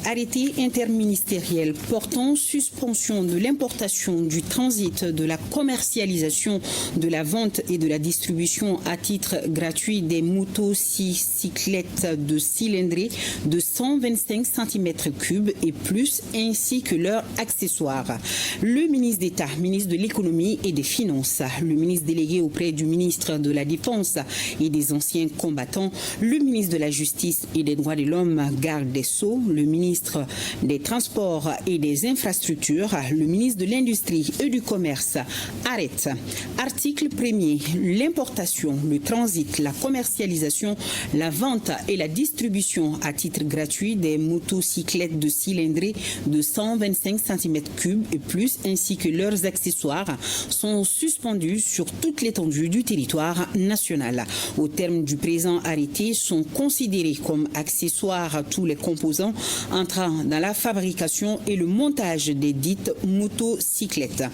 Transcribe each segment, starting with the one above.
Arrêté interministériel portant suspension de l'importation, du transit, de la commercialisation, de la vente et de la distribution à titre gratuit des motocyclettes de cylindrée de 125 cm3 et plus, ainsi que leurs accessoires. Le ministre d'État, ministre de l'Économie et des Finances, le ministre délégué auprès du ministre de la Défense et des anciens combattants, le ministre de la Justice et des Droits de l'Homme, garde des Sceaux, le ministre des Transports et des Infrastructures, le ministre de l'Industrie et du Commerce arrête. Article 1er. L'importation, le transit, la commercialisation, la vente et la distribution à titre gratuit des motocyclettes de cylindrée de 125 cm3 et plus, ainsi que leurs accessoires, sont suspendus sur toute l'étendue du territoire national. Au terme du présent arrêté, sont considérés comme accessoires tous les composants entrant dans la fabrication et le montage des dites motocyclettes.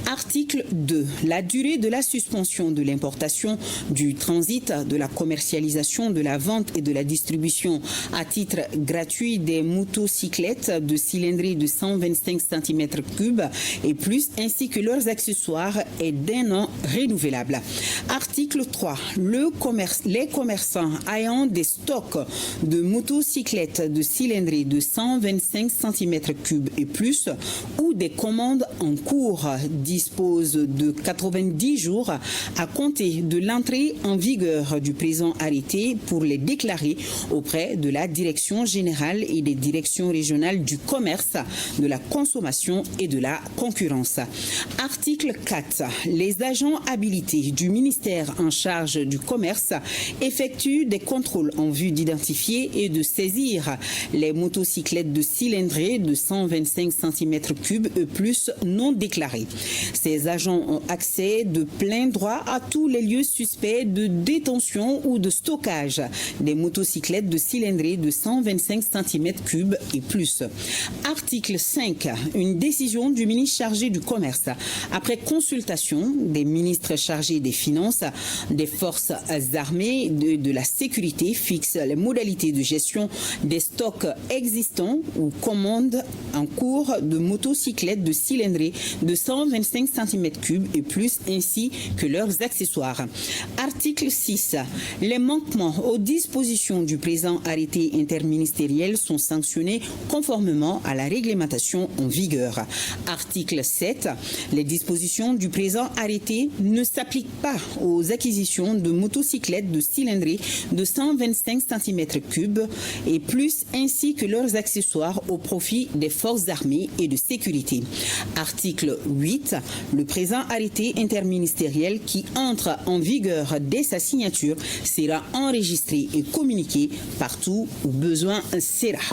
Article 2. La durée de la suspension de l'importation, du transit, de la commercialisation, de la vente et de la distribution à titre gratuit des motocyclettes de cylindrée de 125 cm3 et plus, ainsi que leurs accessoires, est d'un an renouvelable. Article 3. Les commerçants ayant des stocks de motocyclettes de cylindrée de 125 cm3 et plus ou des commandes en cours disposent de 90 jours à compter de l'entrée en vigueur du présent arrêté pour les déclarer auprès de la Direction générale et des directions régionales du commerce, de la consommation et de la concurrence. Article 4. Les agents habilités du ministère en charge du commerce effectuent des contrôles en vue d'identifier et de saisir les motocyclettes de cylindrée de 125 cm3 et plus non déclarées. Ces agents ont accès de plein droit à tous les lieux suspects de détention ou de stockage des motocyclettes de cylindrée de 125 cm3 et plus. Article 5. Une décision du ministre chargé du commerce, après consultation des ministres chargés des Finances, des forces armées, de la sécurité, fixe les modalités de gestion des stocks existants ou commandes en cours de motocyclettes de cylindrée de 125 cm3 et plus, ainsi que leurs accessoires. Article 6. Les manquements aux dispositions du présent arrêté interministériel sont sanctionnés conformément à la réglementation en vigueur. Article 7. Les dispositions du présent arrêté ne s'appliquent pas aux acquisitions de motocyclettes de cylindrée de 125 cm3 et plus, ainsi que leurs accessoires au profit des forces armées et de sécurité. Article 8. Le présent arrêté interministériel qui entre en vigueur dès sa signature sera enregistré et communiqué partout où besoin sera.